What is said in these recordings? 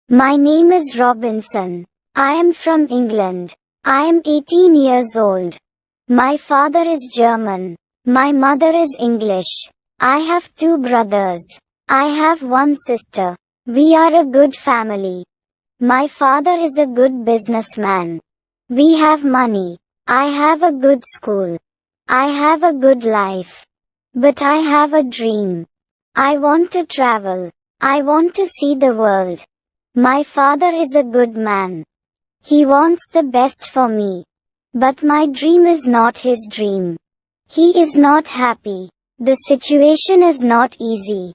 My name is Robinson. I am from England. I am 18 years old. My father is German. My mother is English. I have 2 brothers. I have 1 sister. We are a good family. My father is a good businessman. We have money. I have a good school. I have a good life. But I have a dream. I want to travel. I want to see the world. My father is a good man. He wants the best for me. But my dream is not his dream. He is not happy. The situation is not easy.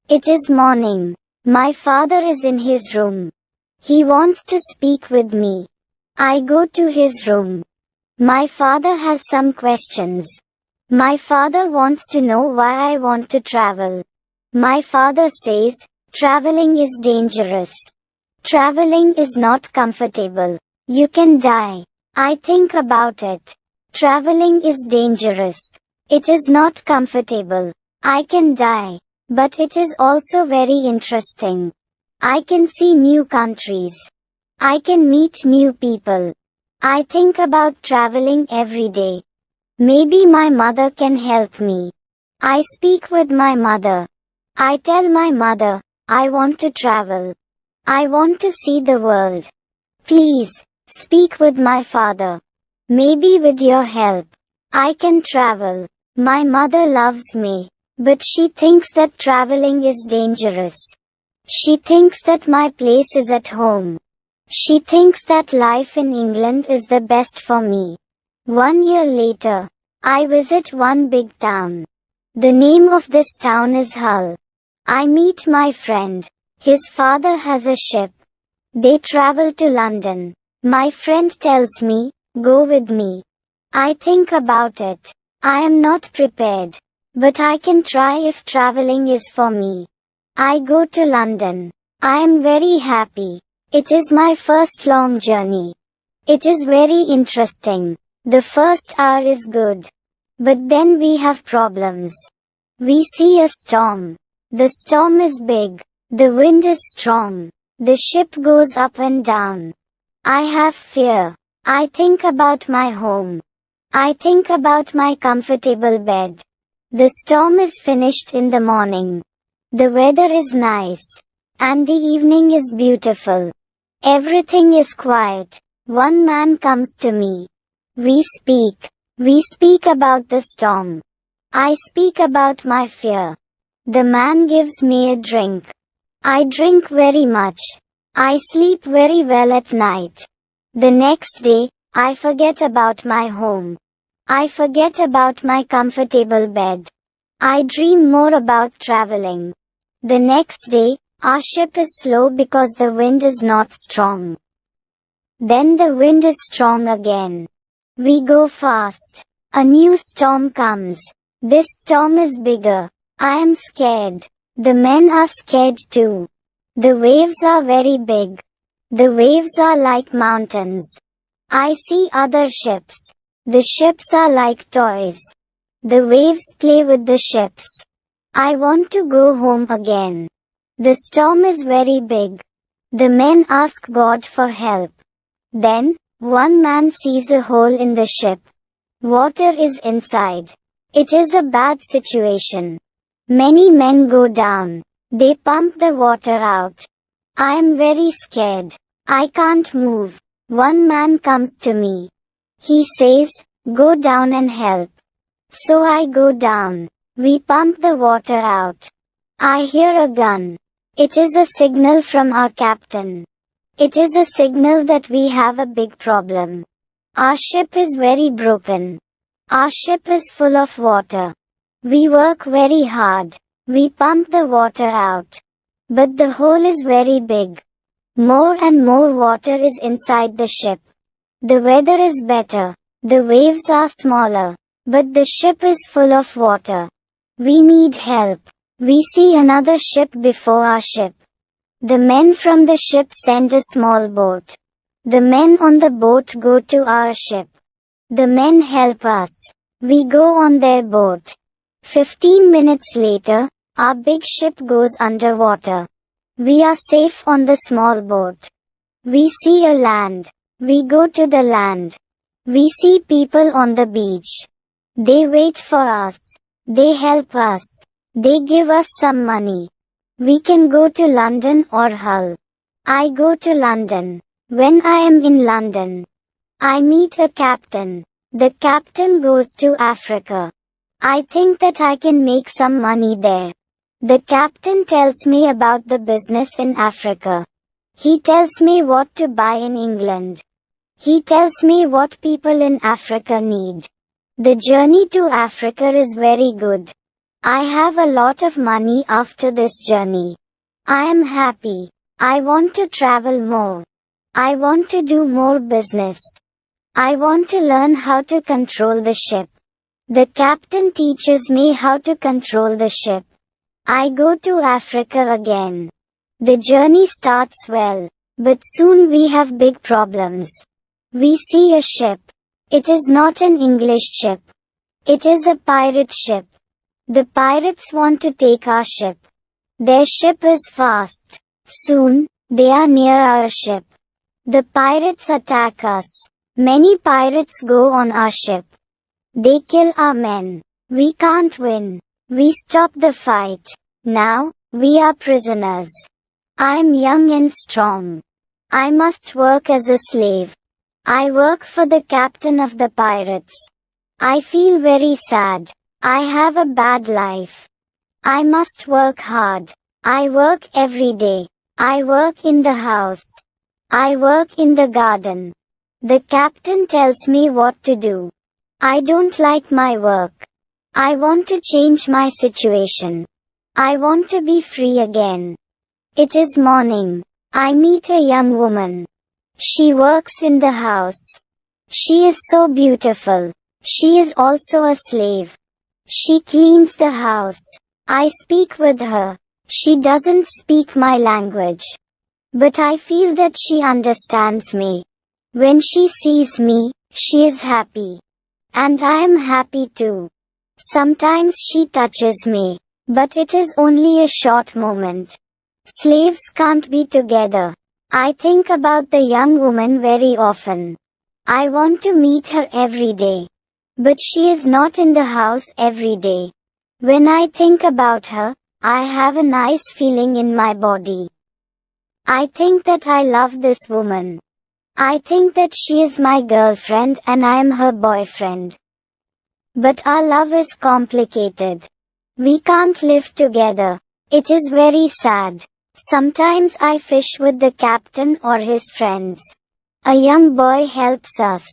It is morning. My father is in his room. He wants to speak with me. I go to his room. My father has some questions. My father wants to know why I want to travel. My father says, traveling is dangerous. Traveling is not comfortable. You can die. I think about it. Traveling is dangerous. It is not comfortable. I can die. But it is also very interesting. I can see new countries. I can meet new people. I think about traveling every day. Maybe my mother can help me. I speak with my mother. I tell my mother, I want to travel. I want to see the world. Please, speak with my father. Maybe with your help, I can travel. My mother loves me, but she thinks that traveling is dangerous. She thinks that my place is at home. She thinks that life in England is the best for me. 1 year later, I visit one big town. The name of this town is Hull. I meet my friend. His father has a ship. They travel to London. My friend tells me, go with me. I think about it. I am not prepared. But I can try if traveling is for me. I go to London. I am very happy. It is my first long journey. It is very interesting. The first hour is good. But then we have problems. We see a storm. The storm is big. The wind is strong. The ship goes up and down. I have fear. I think about my home. I think about my comfortable bed. The storm is finished in the morning. The weather is nice. And the evening is beautiful. Everything is quiet. One man comes to me. We speak. We speak about the storm. I speak about my fear. The man gives me a drink. I drink very much. I sleep very well at night. The next day, I forget about my home. I forget about my comfortable bed. I dream more about traveling. The next day, our ship is slow because the wind is not strong. Then the wind is strong again. We go fast. A new storm comes. This storm is bigger. I am scared. The men are scared too. The waves are very big. The waves are like mountains. I see other ships. The ships are like toys. The waves play with the ships. I want to go home again. The storm is very big. The men ask God for help. Then, one man sees a hole in the ship. Water is inside. It is a bad situation. Many men go down. They pump the water out. I am very scared. I can't move. One man comes to me. He says, go down and help. So I go down. We pump the water out. I hear a gun. It is a signal from our captain. It is a signal that we have a big problem. Our ship is very broken. Our ship is full of water. We work very hard. We pump the water out. But the hole is very big. More and more water is inside the ship. The weather is better. The waves are smaller. But the ship is full of water. We need help. We see another ship before our ship. The men from the ship send a small boat. The men on the boat go to our ship. The men help us. We go on their boat. 15 minutes later, our big ship goes underwater. We are safe on the small boat. We see a land. We go to the land. We see people on the beach. They wait for us. They help us. They give us some money. We can go to London or Hull. I go to London. When I am in London, I meet a captain. The captain goes to Africa. I think that I can make some money there. The captain tells me about the business in Africa. He tells me what to buy in England. He tells me what people in Africa need. The journey to Africa is very good. I have a lot of money after this journey. I am happy. I want to travel more. I want to do more business. I want to learn how to control the ship. The captain teaches me how to control the ship. I go to Africa again. The journey starts well, but soon we have big problems. We see a ship. It is not an English ship. It is a pirate ship. The pirates want to take our ship. Their ship is fast. Soon, they are near our ship. The pirates attack us. Many pirates go on our ship. They kill our men. We can't win. We stop the fight. Now, we are prisoners. I am young and strong. I must work as a slave. I work for the captain of the pirates. I feel very sad. I have a bad life. I must work hard. I work every day. I work in the house. I work in the garden. The captain tells me what to do. I don't like my work. I want to change my situation. I want to be free again. It is morning. I meet a young woman. She works in the house. She is so beautiful. She is also a slave. She cleans the house. I speak with her. She doesn't speak my language. But I feel that she understands me. When she sees me, she is happy. And I am happy too. Sometimes she touches me. But it is only a short moment. Slaves can't be together. I think about the young woman very often. I want to meet her every day. But she is not in the house every day. When I think about her, I have a nice feeling in my body. I think that I love this woman. I think that she is my girlfriend and I am her boyfriend. But our love is complicated. We can't live together. It is very sad. Sometimes I fish with the captain or his friends. A young boy helps us.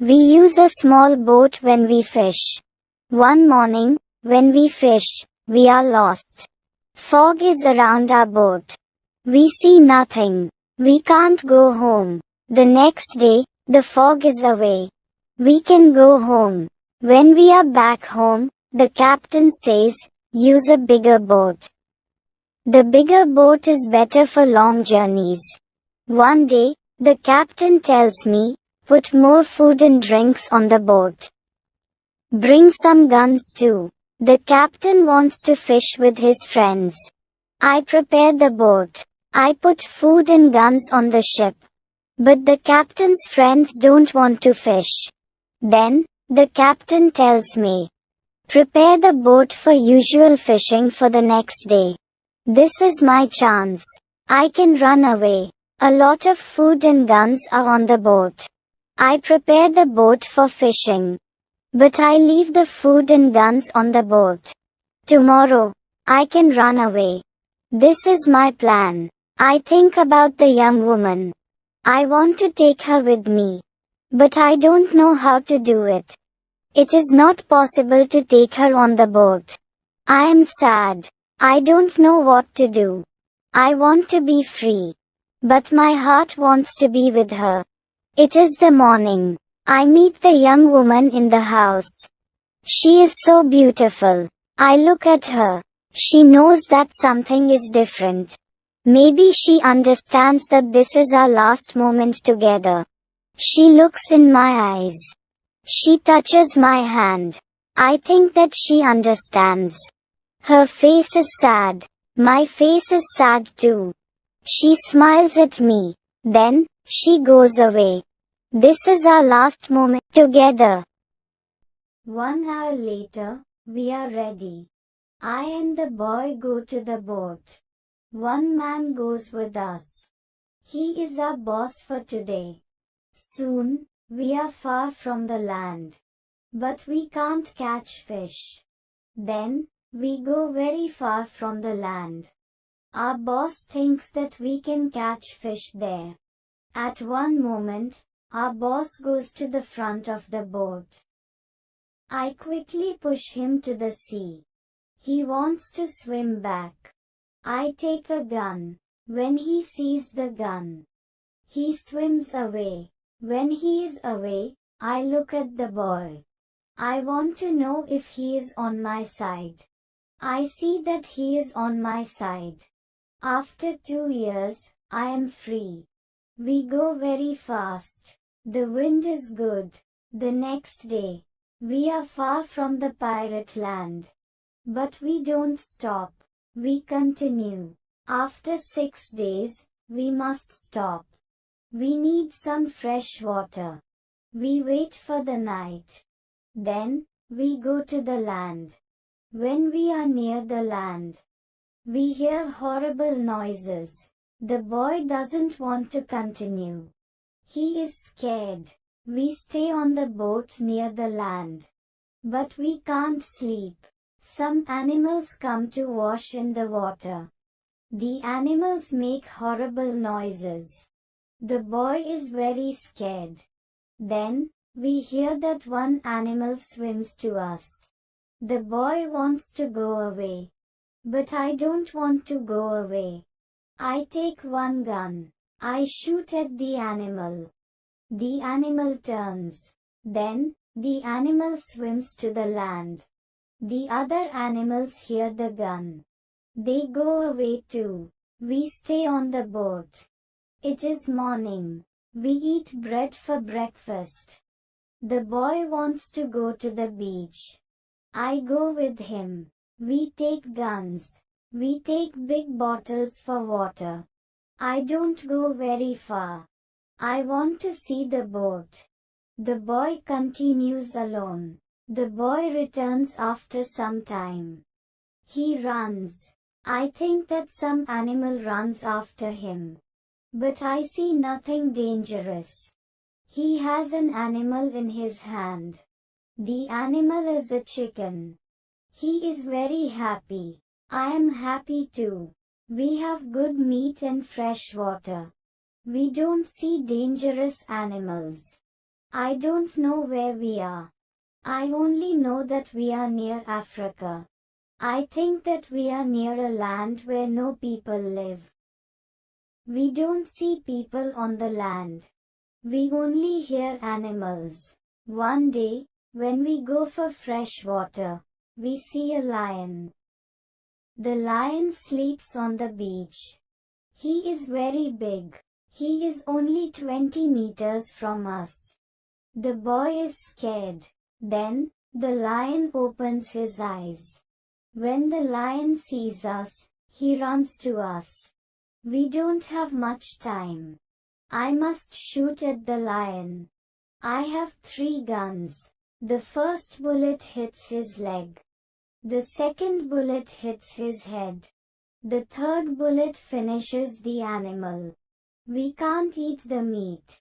We use a small boat when we fish. One morning, when we fished, we are lost. Fog is around our boat. We see nothing. We can't go home. The next day, the fog is away. We can go home. When we are back home, the captain says, use a bigger boat. The bigger boat is better for long journeys. One day, the captain tells me, put more food and drinks on the boat. Bring some guns too. The captain wants to fish with his friends. I prepare the boat. I put food and guns on the ship. But the captain's friends don't want to fish. Then, the captain tells me, prepare the boat for usual fishing for the next day. This is my chance. I can run away. A lot of food and guns are on the boat. I prepare the boat for fishing. But I leave the food and guns on the boat. Tomorrow, I can run away. This is my plan. I think about the young woman. I want to take her with me. But I don't know how to do it. It is not possible to take her on the boat. I am sad. I don't know what to do. I want to be free. But my heart wants to be with her. It is the morning. I meet the young woman in the house. She is so beautiful. I look at her. She knows that something is different. Maybe she understands that this is our last moment together. She looks in my eyes. She touches my hand. I think that she understands. Her face is sad. My face is sad too. She smiles at me. Then, she goes away. This is our last moment together. 1 hour later, we are ready. I and the boy go to the boat. One man goes with us. He is our boss for today. Soon, we are far from the land. But we can't catch fish. Then, we go very far from the land. Our boss thinks that we can catch fish there. At one moment, our boss goes to the front of the boat. I quickly push him to the sea. He wants to swim back. I take a gun. When he sees the gun, he swims away. When he is away, I look at the boy. I want to know if he is on my side. I see that he is on my side. After 2 years, I am free. We go very fast. The wind is good. The next day, we are far from the pirate land. But we don't stop. We continue. After 6 days, we must stop. We need some fresh water. We wait for the night. Then, we go to the land. When we are near the land, we hear horrible noises. The boy doesn't want to continue. He is scared. We stay on the boat near the land. But we can't sleep. Some animals come to wash in the water. The animals make horrible noises. The boy is very scared. Then, we hear that one animal swims to us. The boy wants to go away. But I don't want to go away. I take one gun. I shoot at the animal. The animal turns. Then, the animal swims to the land. The other animals hear the gun. They go away too. We stay on the boat. It is morning. We eat bread for breakfast. The boy wants to go to the beach. I go with him. We take guns. We take big bottles for water. I don't go very far. I want to see the boat. The boy continues alone. The boy returns after some time. He runs. I think that some animal runs after him. But I see nothing dangerous. He has an animal in his hand. The animal is a chicken. He is very happy. I am happy too. We have good meat and fresh water. We don't see dangerous animals. I don't know where we are. I only know that we are near Africa. I think that we are near a land where no people live. We don't see people on the land. We only hear animals. One day, when we go for fresh water, we see a lion. The lion sleeps on the beach. He is very big. He is only 20 meters from us. The boy is scared. Then, the lion opens his eyes. When the lion sees us, he runs to us. We don't have much time. I must shoot at the lion. I have 3 guns. The first bullet hits his leg. The second bullet hits his head. The third bullet finishes the animal. We can't eat the meat.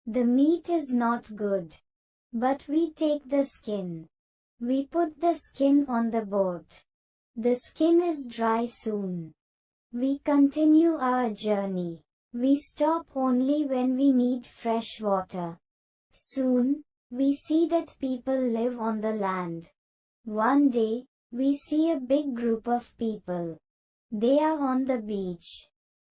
The meat is not good. But we take the skin. We put the skin on the boat. The skin is dry soon. We continue our journey. We stop only when we need fresh water. Soon, we see that people live on the land. One day, we see a big group of people. They are on the beach.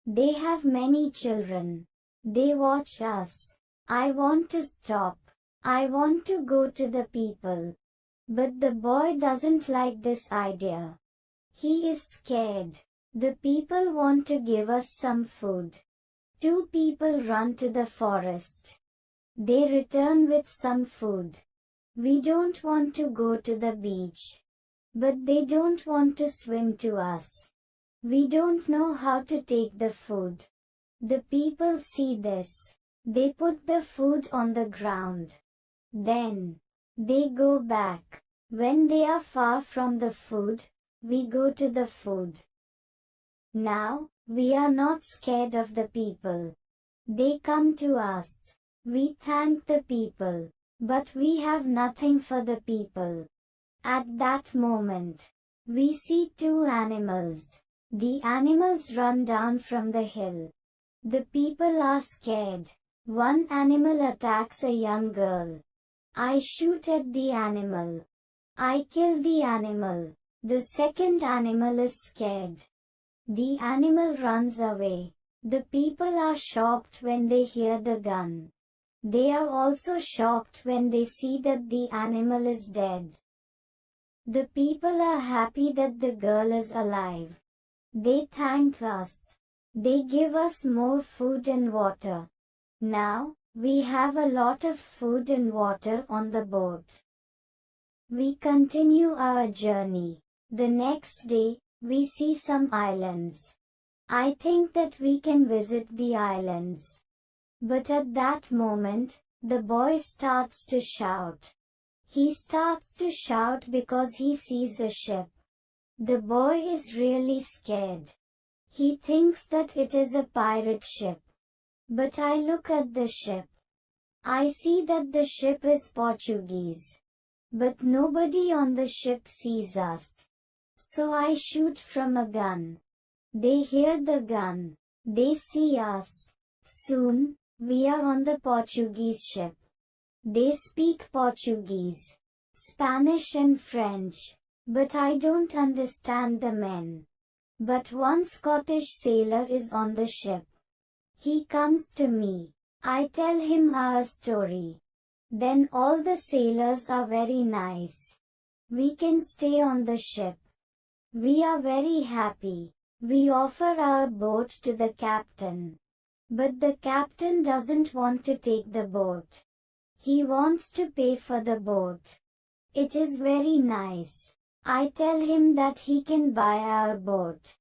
They have many children. They watch us. I want to stop. I want to go to the people. But the boy doesn't like this idea. He is scared. The people want to give us some food. 2 people run to the forest. They return with some food. We don't want to go to the beach. But they don't want to swim to us. We don't know how to take the food. The people see this. They put the food on the ground. Then, they go back. When they are far from the food, we go to the food. Now, we are not scared of the people. They come to us. We thank the people. But we have nothing for the people. At that moment, we see two animals. The animals run down from the hill. The people are scared. One animal attacks a young girl. I shoot at the animal. I kill the animal. The second animal is scared. The animal runs away. The people are shocked when they hear the gun. They are also shocked when they see that the animal is dead. The people are happy that the girl is alive. They thank us. They give us more food and water. Now, we have a lot of food and water on the boat. We continue our journey. The next day, we see some islands. I think that we can visit the islands. But at that moment, the boy starts to shout. He starts to shout because he sees a ship. The boy is really scared. He thinks that it is a pirate ship. But I look at the ship. I see that the ship is Portuguese. But nobody on the ship sees us. So I shoot from a gun. They hear the gun. They see us. Soon, we are on the Portuguese ship. They speak Portuguese, Spanish and French. But I don't understand the men. But one Scottish sailor is on the ship. He comes to me. I tell him our story. Then all the sailors are very nice. We can stay on the ship. We are very happy. We offer our boat to the captain. But the captain doesn't want to take the boat. He wants to pay for the boat. It is very nice. I tell him that he can buy our boat.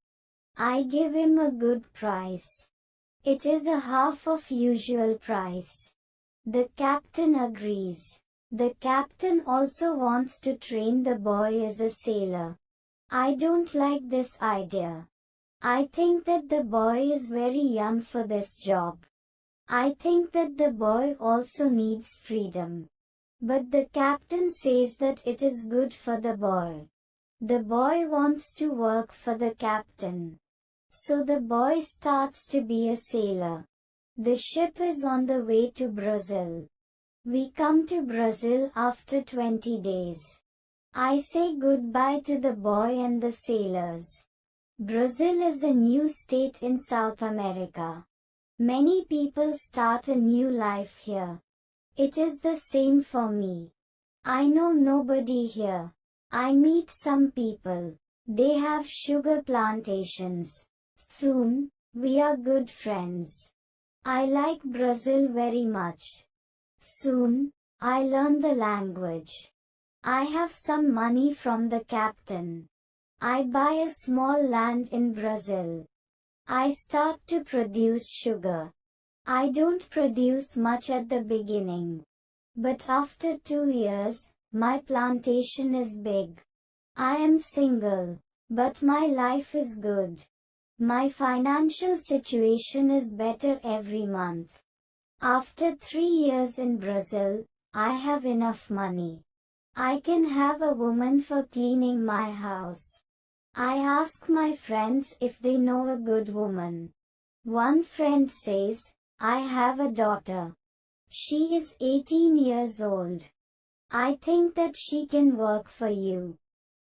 I give him a good price. It is a half of usual price. The captain agrees. The captain also wants to train the boy as a sailor. I don't like this idea. I think that the boy is very young for this job. I think that the boy also needs freedom. But the captain says that it is good for the boy. The boy wants to work for the captain. So the boy starts to be a sailor. The ship is on the way to Brazil. We come to Brazil after 20 days. I say goodbye to the boy and the sailors. Brazil is a new state in South America. Many people start a new life here. It is the same for me. I know nobody here. I meet some people. They have sugar plantations. Soon, we are good friends. I like Brazil very much. Soon, I learn the language. I have some money from the captain. I buy a small land in Brazil. I start to produce sugar. I don't produce much at the beginning. But after 2 years, my plantation is big. I am single, but my life is good. My financial situation is better every month. After 3 years in Brazil, I have enough money. I can have a woman for cleaning my house. I ask my friends if they know a good woman. One friend says, I have a daughter. She is 18 years old. I think that she can work for you.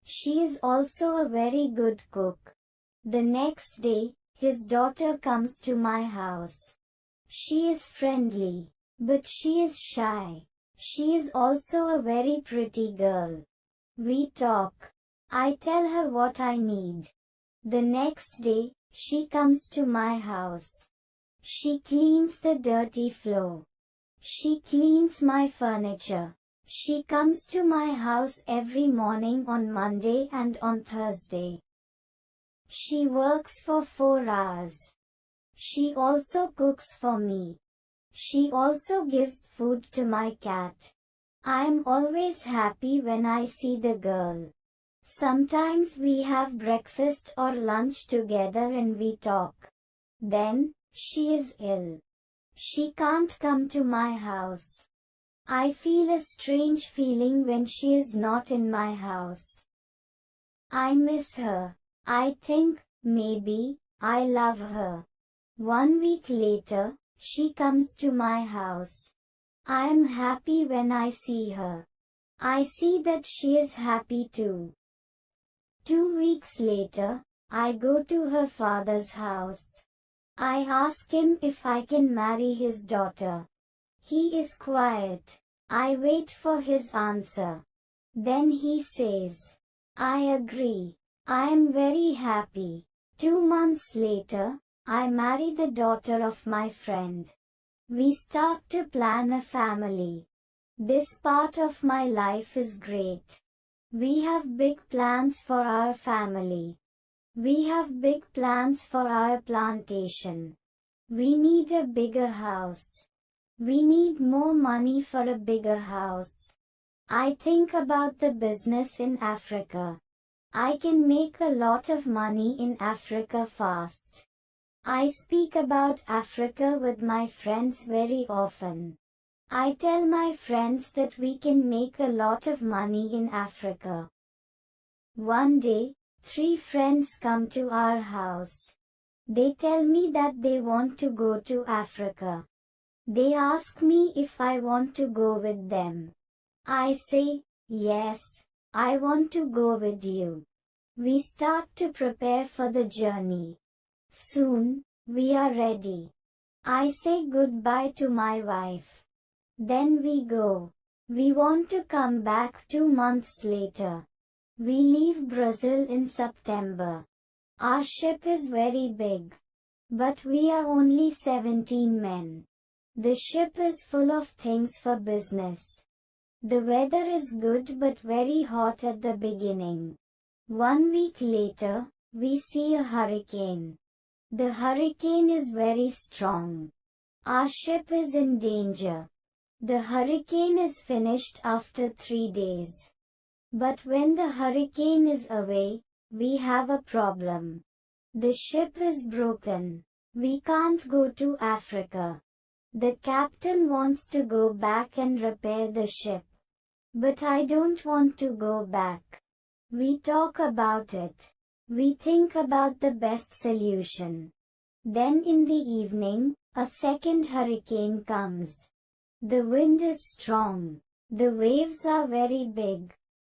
She is also a very good cook. The next day, his daughter comes to my house. She is friendly, but she is shy. She is also a very pretty girl. We talk. I tell her what I need. The next day, she comes to my house. She cleans the dirty floor. She cleans my furniture. She comes to my house every morning on Monday and on Thursday. She works for 4 hours. She also cooks for me. She also gives food to my cat. I'm always happy when I see the girl. Sometimes we have breakfast or lunch together and we talk. Then, she is ill. She can't come to my house. I feel a strange feeling when she is not in my house. I miss her. I think, maybe, I love her. 1 week later, she comes to my house. I am happy when I see her. I see that she is happy too. 2 weeks later, I go to her father's house. I ask him if I can marry his daughter. He is quiet. I wait for his answer. Then he says, I agree. I am very happy. 2 months later, I marry the daughter of my friend. We start to plan a family. This part of my life is great. We have big plans for our family. We have big plans for our plantation. We need a bigger house. We need more money for a bigger house. I think about the business in Africa. I can make a lot of money in Africa fast. I speak about Africa with my friends very often. I tell my friends that we can make a lot of money in Africa. One day, 3 friends come to our house. They tell me that they want to go to Africa. They ask me if I want to go with them. I say, yes, I want to go with you. We start to prepare for the journey. Soon, we are ready. I say goodbye to my wife. Then we go. We want to come back 2 months later. We leave Brazil in September. Our ship is very big. But we are only 17 men. The ship is full of things for business. The weather is good but very hot at the beginning. 1 week later, we see a hurricane. The hurricane is very strong. Our ship is in danger. The hurricane is finished after 3 days. But when the hurricane is away, we have a problem. The ship is broken. We can't go to Africa. The captain wants to go back and repair the ship. But I don't want to go back. We talk about it. We think about the best solution. Then in the evening, a second hurricane comes. The wind is strong. The waves are very big.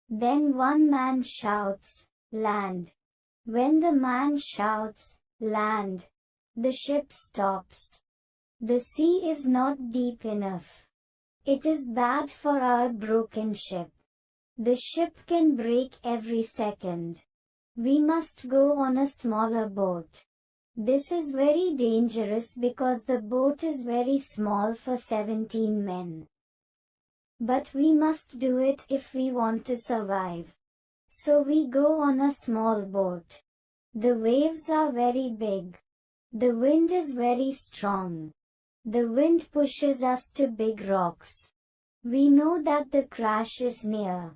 Then one man shouts, land. When the man shouts, land, the ship stops. The sea is not deep enough. It is bad for our broken ship. The ship can break every second. We must go on a smaller boat. This is very dangerous because the boat is very small for 17 men. But we must do it if we want to survive. So we go on a small boat. The waves are very big. The wind is very strong. The wind pushes us to big rocks. We know that the crash is near.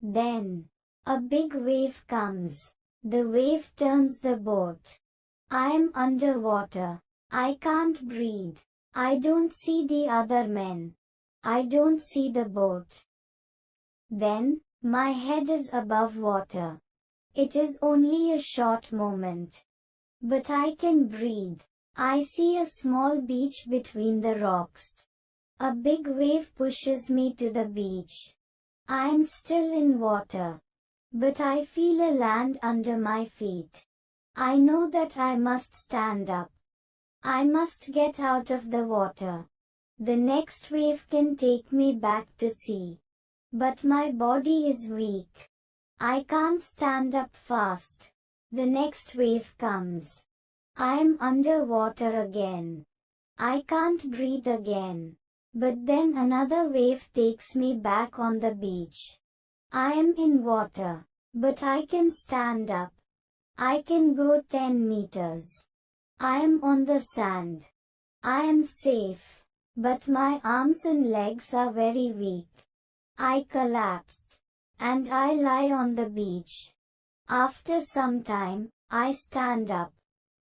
Then, a big wave comes. The wave turns the boat. I am underwater. I can't breathe. I don't see the other men. I don't see the boat. Then, my head is above water. It is only a short moment. But I can breathe. I see a small beach between the rocks. A big wave pushes me to the beach. I am still in water. But I feel a land under my feet. I know that I must stand up. I must get out of the water. The next wave can take me back to sea. But my body is weak. I can't stand up fast. The next wave comes. I am underwater again. I can't breathe again. But then another wave takes me back on the beach. I am in water. But I can stand up. I can go 10 meters. I am on the sand. I am safe. But my arms and legs are very weak. I collapse. And I lie on the beach. After some time, I stand up.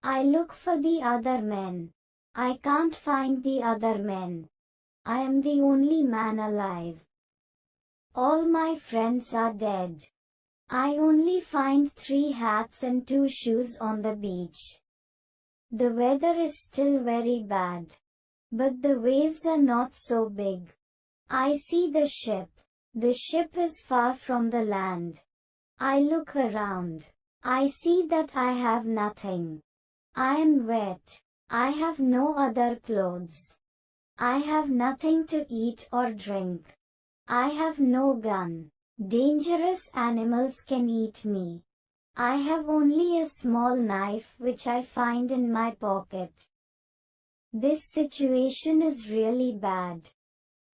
I look for the other men. I can't find the other men. I am the only man alive. All my friends are dead. I only find 3 hats and 2 shoes on the beach. The weather is still very bad. But the waves are not so big. I see the ship. The ship is far from the land. I look around. I see that I have nothing. I am wet. I have no other clothes. I have nothing to eat or drink. I have no gun. Dangerous animals can eat me. I have only a small knife which I find in my pocket. This situation is really bad.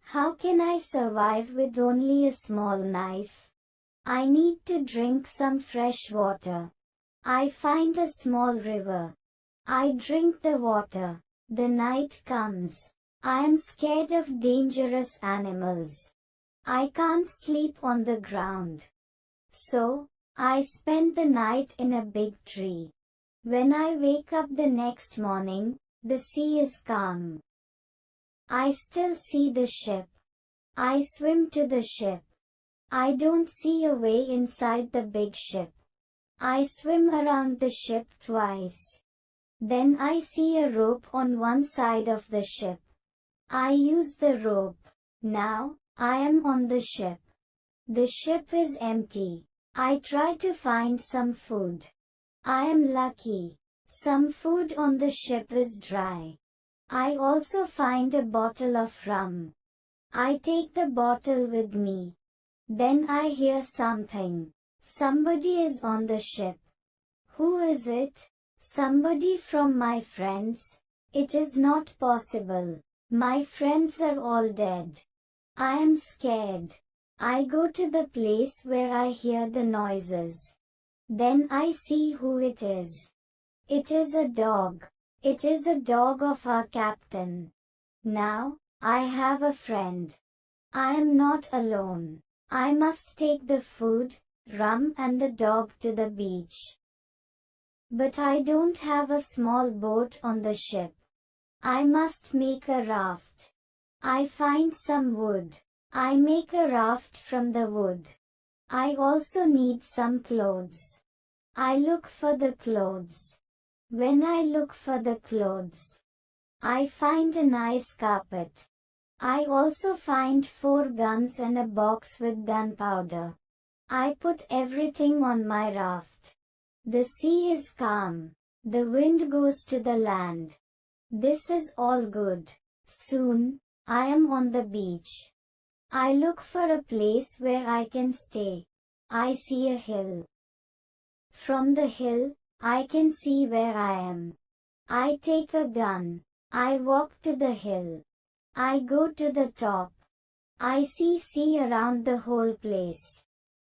How can I survive with only a small knife? I need to drink some fresh water. I find a small river. I drink the water. The night comes. I am scared of dangerous animals. I can't sleep on the ground. So, I spend the night in a big tree. When I wake up the next morning, the sea is calm. I still see the ship. I swim to the ship. I don't see a way inside the big ship. I swim around the ship twice. Then I see a rope on one side of the ship. I use the rope. Now, I am on the ship. The ship is empty. I try to find some food. I am lucky. Some food on the ship is dry. I also find a bottle of rum. I take the bottle with me. Then I hear something. Somebody is on the ship. Who is it? Somebody from my friends? It is not possible. My friends are all dead. I am scared. I go to the place where I hear the noises. Then I see who it is. It is a dog. It is a dog of our captain. Now, I have a friend. I am not alone. I must take the food, rum and the dog to the beach. But I don't have a small boat on the ship. I must make a raft. I find some wood. I make a raft from the wood. I also need some clothes. I look for the clothes. When I look for the clothes, I find a nice carpet. I also find 4 guns and a box with gunpowder. I put everything on my raft. The sea is calm. The wind goes to the land. This is all good. Soon, I am on the beach. I look for a place where I can stay. I see a hill. From the hill, I can see where I am. I take a gun. I walk to the hill. I go to the top. I see sea around the whole place.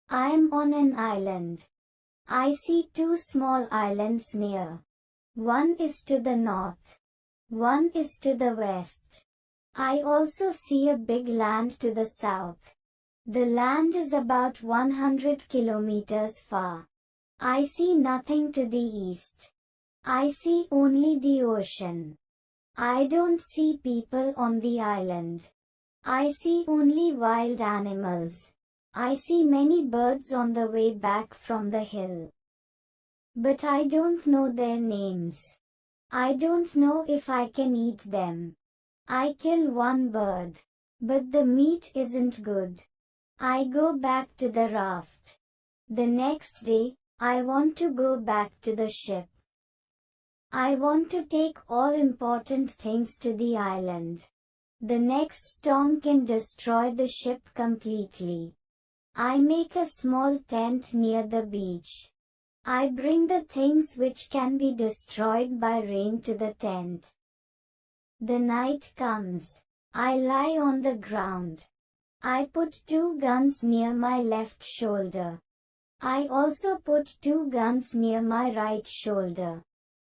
I am on an island. I see 2 small islands near. One is to the north. One is to the west. I also see a big land to the south. The land is about 100 kilometers far. I see nothing to the east. I see only the ocean. I don't see people on the island. I see only wild animals. I see many birds on the way back from the hill. But I don't know their names. I don't know if I can eat them. I kill one bird. But the meat isn't good. I go back to the raft. The next day, I want to go back to the ship. I want to take all important things to the island. The next storm can destroy the ship completely. I make a small tent near the beach. I bring the things which can be destroyed by rain to the tent. The night comes. I lie on the ground. I put 2 guns near my left shoulder. I also put 2 guns near my right shoulder.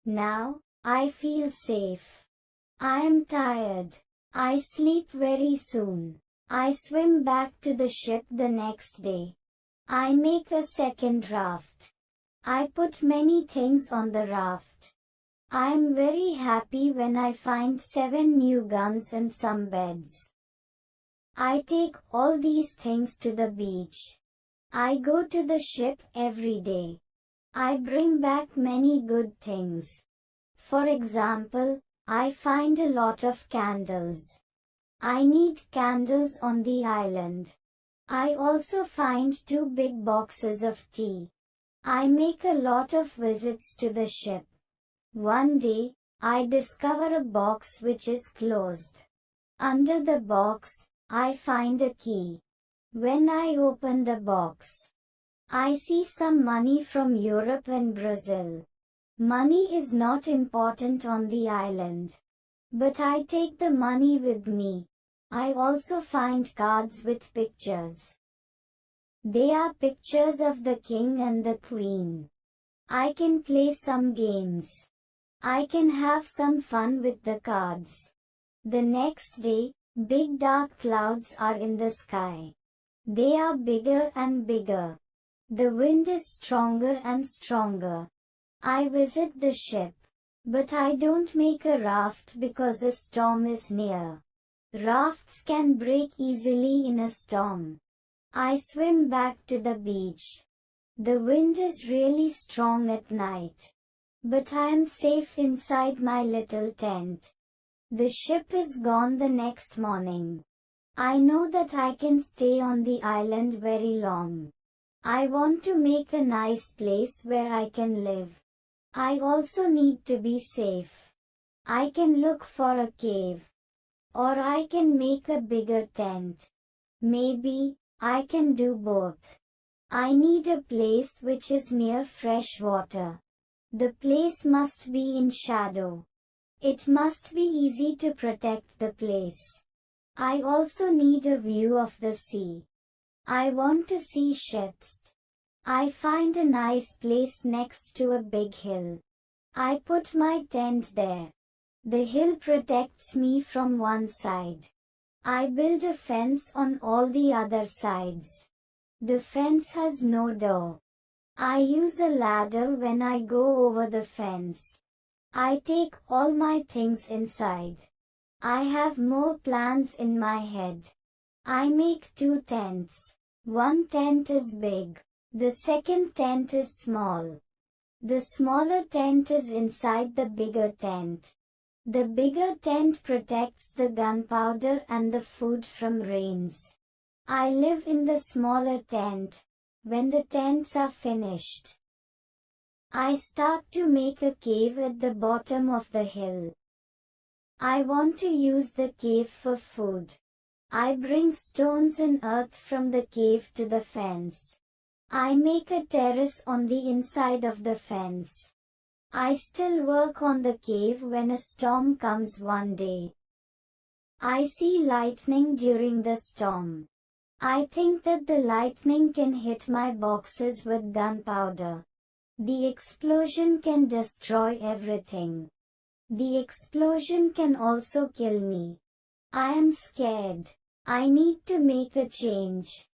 Now, I feel safe. I am tired. I sleep very soon. I swim back to the ship the next day. I make a second raft. I put many things on the raft. I am very happy when I find 7 new guns and some beds. I take all these things to the beach. I go to the ship every day. I bring back many good things. For example, I find a lot of candles. I need candles on the island. I also find 2 big boxes of tea. I make a lot of visits to the ship. One day, I discover a box which is closed. Under the box, I find a key. When I open the box, I see some money from Europe and Brazil. Money is not important on the island. But I take the money with me. I also find cards with pictures. They are pictures of the king and the queen. I can play some games. I can have some fun with the cards. The next day, big dark clouds are in the sky. They are bigger and bigger. The wind is stronger and stronger. I visit the ship. But I don't make a raft because a storm is near. Rafts can break easily in a storm. I swim back to the beach. The wind is really strong at night. But I am safe inside my little tent. The ship is gone the next morning. I know that I can stay on the island very long. I want to make a nice place where I can live. I also need to be safe. I can look for a cave. Or I can make a bigger tent. Maybe, I can do both. I need a place which is near fresh water. The place must be in shadow. It must be easy to protect the place. I also need a view of the sea. I want to see ships. I find a nice place next to a big hill. I put my tent there. The hill protects me from one side. I build a fence on all the other sides. The fence has no door. I use a ladder when I go over the fence. I take all my things inside. I have more plans in my head. I make 2 tents. One tent is big. The second tent is small. The smaller tent is inside the bigger tent. The bigger tent protects the gunpowder and the food from rains. I live in the smaller tent. When the tents are finished, I start to make a cave at the bottom of the hill. I want to use the cave for food. I bring stones and earth from the cave to the fence. I make a terrace on the inside of the fence. I still work on the cave when a storm comes one day. I see lightning during the storm. I think that the lightning can hit my boxes with gunpowder. The explosion can destroy everything. The explosion can also kill me. I am scared. I need to make a change.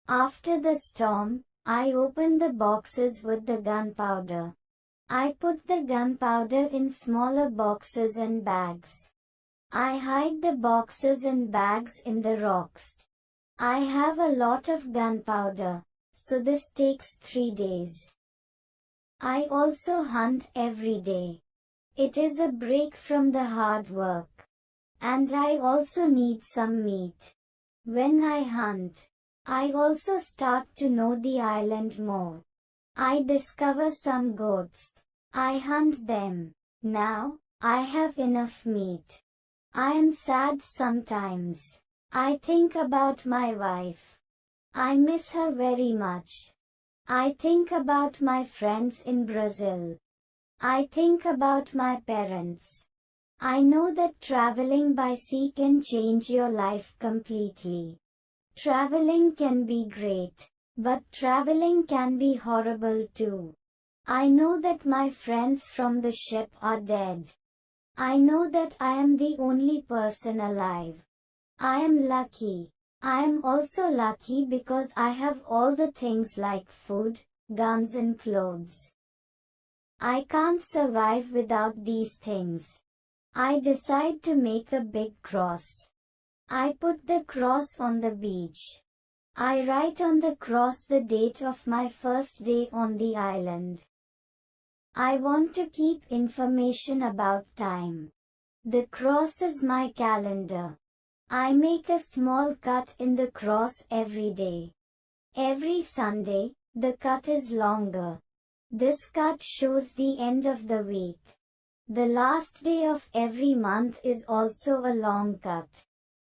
After the storm, I open the boxes with the gunpowder. I put the gunpowder in smaller boxes and bags. I hide the boxes and bags in the rocks. I have a lot of gunpowder, so this takes 3 days. I also hunt every day. It is a break from the hard work. And I also need some meat. When I hunt, I also start to know the island more. I discover some goats. I hunt them. Now, I have enough meat. I am sad sometimes. I think about my wife. I miss her very much. I think about my friends in Brazil. I think about my parents. I know that traveling by sea can change your life completely. Traveling can be great, But traveling can be horrible too. I know that my friends from the ship are dead. I know that I am the only person alive. I am lucky. I am also lucky because I have all the things like food, guns and clothes. I can't survive without these things. I decide to make a big cross. I put the cross on the beach. I write on the cross the date of my first day on the island. I want to keep information about time. The cross is my calendar. I make a small cut in the cross every day. Every Sunday, the cut is longer. This cut shows the end of the week. The last day of every month is also a long cut.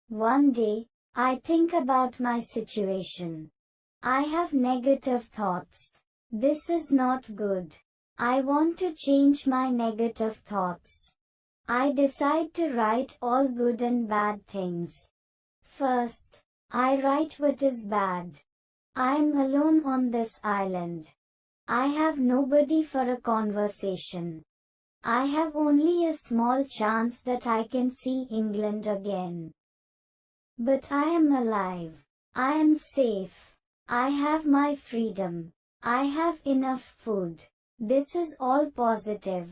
One day, I think about my situation. I have negative thoughts. This is not good. I want to change my negative thoughts. I decide to write all good and bad things. First, I write what is bad. I am alone on this island. I have nobody for a conversation. I have only a small chance that I can see England again. But I am alive. I am safe. I have my freedom. I have enough food. This is all positive.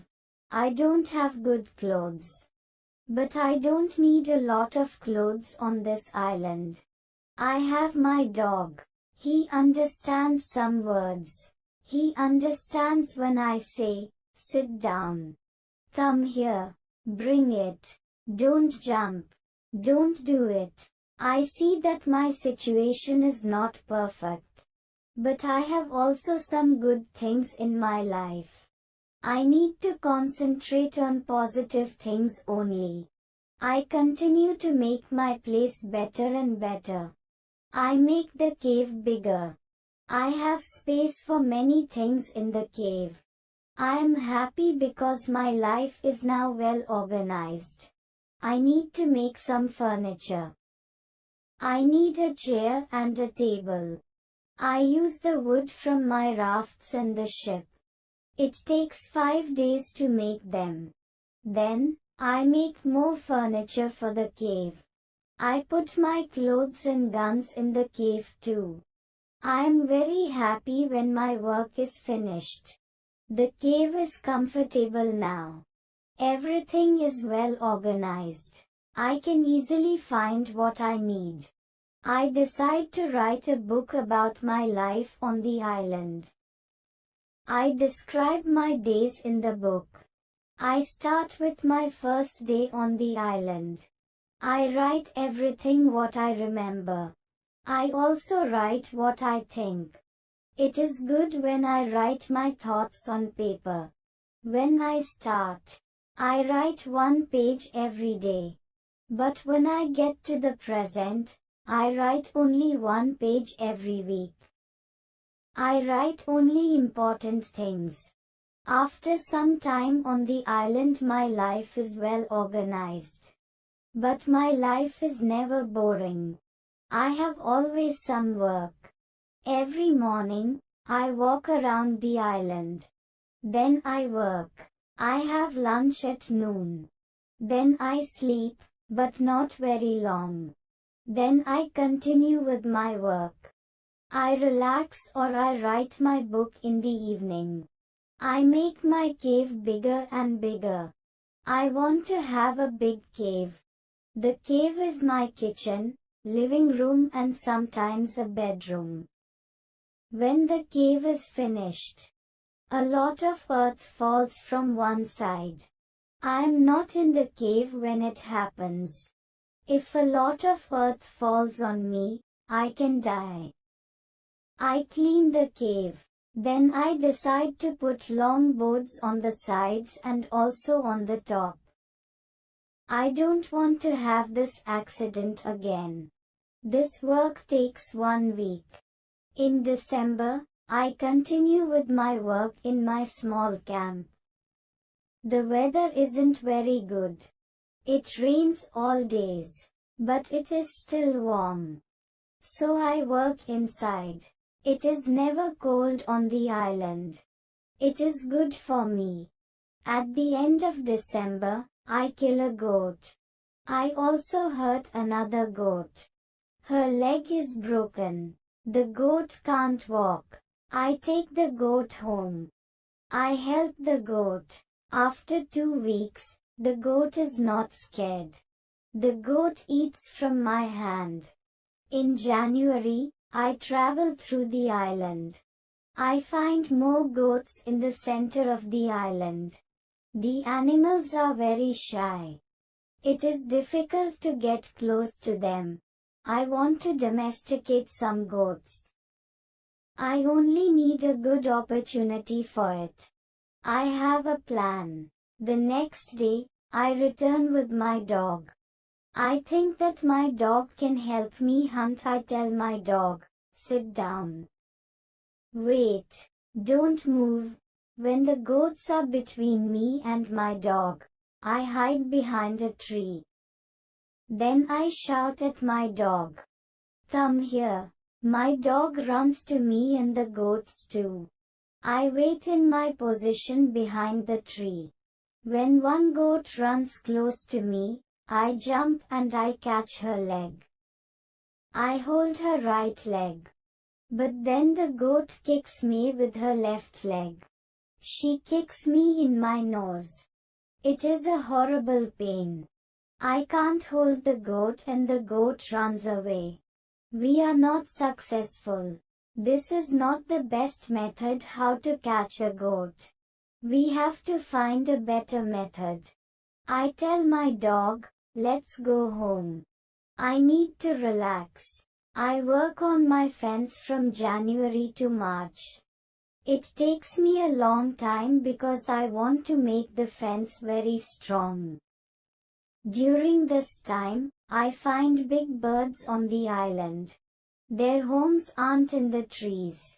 I don't have good clothes. But I don't need a lot of clothes on this island. I have my dog. He understands some words. He understands when I say, sit down. Come here. Bring it. Don't jump. Don't do it. I see that my situation is not perfect. But I have also some good things in my life. I need to concentrate on positive things only. I continue to make my place better and better. I make the cave bigger. I have space for many things in the cave. I am happy because my life is now well organized. I need to make some furniture. I need a chair and a table. I use the wood from my rafts and the ship. It takes 5 days to make them. Then, I make more furniture for the cave. I put my clothes and guns in the cave too. I am very happy when my work is finished. The cave is comfortable now. Everything is well organized. I can easily find what I need. I decide to write a book about my life on the island. I describe my days in the book. I start with my first day on the island. I write everything what I remember. I also write what I think. It is good when I write my thoughts on paper. When I start, I write 1 page every day. But when I get to the present, I write only 1 page every week. I write only important things. After some time on the island, my life is well organized. But my life is never boring. I have always some work. Every morning, I walk around the island. Then I work. I have lunch at noon. Then I sleep, but not very long. Then I continue with my work. I relax or I write my book in the evening. I make my cave bigger and bigger. I want to have a big cave. The cave is my kitchen, living room and sometimes a bedroom. When the cave is finished, a lot of earth falls from one side. I am not in the cave when it happens. If a lot of earth falls on me, I can die. I clean the cave. Then I decide to put long boards on the sides and also on the top. I don't want to have this accident again. This work takes 1 week. In December, I continue with my work in my small camp. The weather isn't very good. It rains all days, but it is still warm. So I work inside. It is never cold on the island. It is good for me. At the end of December, I kill a goat. I also hurt another goat. Her leg is broken. The goat can't walk. I take the goat home. I help the goat. After 2 weeks, the goat is not scared. The goat eats from my hand. In January, I travel through the island. I find more goats in the center of the island. The animals are very shy. It is difficult to get close to them. I want to domesticate some goats. I only need a good opportunity for it. I have a plan. The next day, I return with my dog. I think that my dog can help me hunt. I tell my dog, sit down. Wait, don't move. When the goats are between me and my dog, I hide behind a tree. Then I shout at my dog, come here. My dog runs to me and the goats too. I wait in my position behind the tree. When one goat runs close to me, I jump and I catch her leg. I hold her right leg. But then the goat kicks me with her left leg. She kicks me in my nose. It is a horrible pain. I can't hold the goat and the goat runs away. We are not successful. This is not the best method how to catch a goat. We have to find a better method. I tell my dog, let's go home. I need to relax. I work on my fence from January to March. It takes me a long time because I want to make the fence very strong. During this time, I find big birds on the island. Their homes aren't in the trees.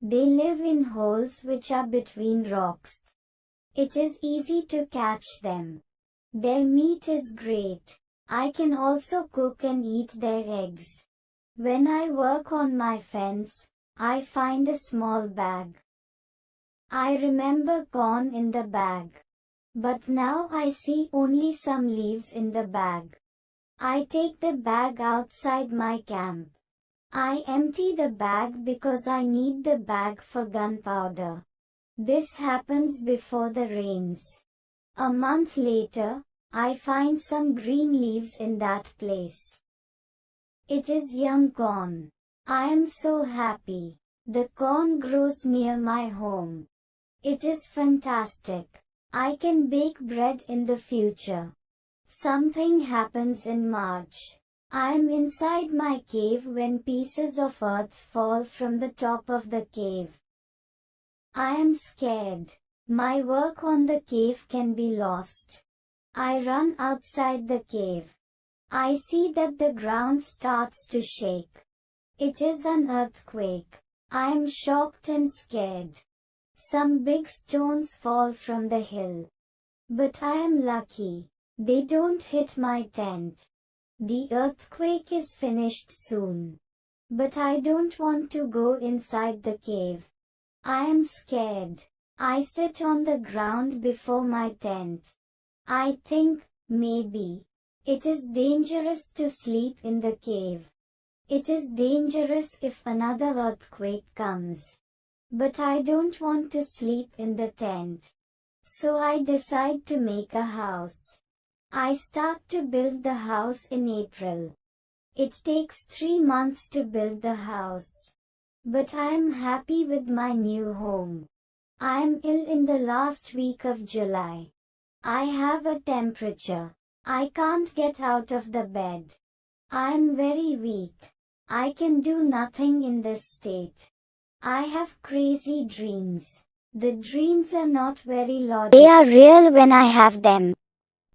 They live in holes which are between rocks. It is easy to catch them. Their meat is great. I can also cook and eat their eggs. When I work on my fence, I find a small bag. I remember corn in the bag. But now I see only some leaves in the bag. I take the bag outside my camp. I empty the bag because I need the bag for gunpowder. This happens before the rains. A month later, I find some green leaves in that place. It is young corn. I am so happy. The corn grows near my home. It is fantastic. I can bake bread in the future. Something happens in March. I am inside my cave when pieces of earth fall from the top of the cave. I am scared. My work on the cave can be lost. I run outside the cave. I see that the ground starts to shake. It is an earthquake. I am shocked and scared. Some big stones fall from the hill. But I am lucky. They don't hit my tent. The earthquake is finished soon. But I don't want to go inside the cave. I am scared. I sit on the ground before my tent. I think, maybe, it is dangerous to sleep in the cave. It is dangerous if another earthquake comes. But I don't want to sleep in the tent. So I decide to make a house. I start to build the house in April. It takes 3 months to build the house. But I am happy with my new home. I am ill in the last week of July. I have a temperature. I can't get out of the bed. I am very weak. I can do nothing in this state. I have crazy dreams. The dreams are not very logical. They are real when I have them.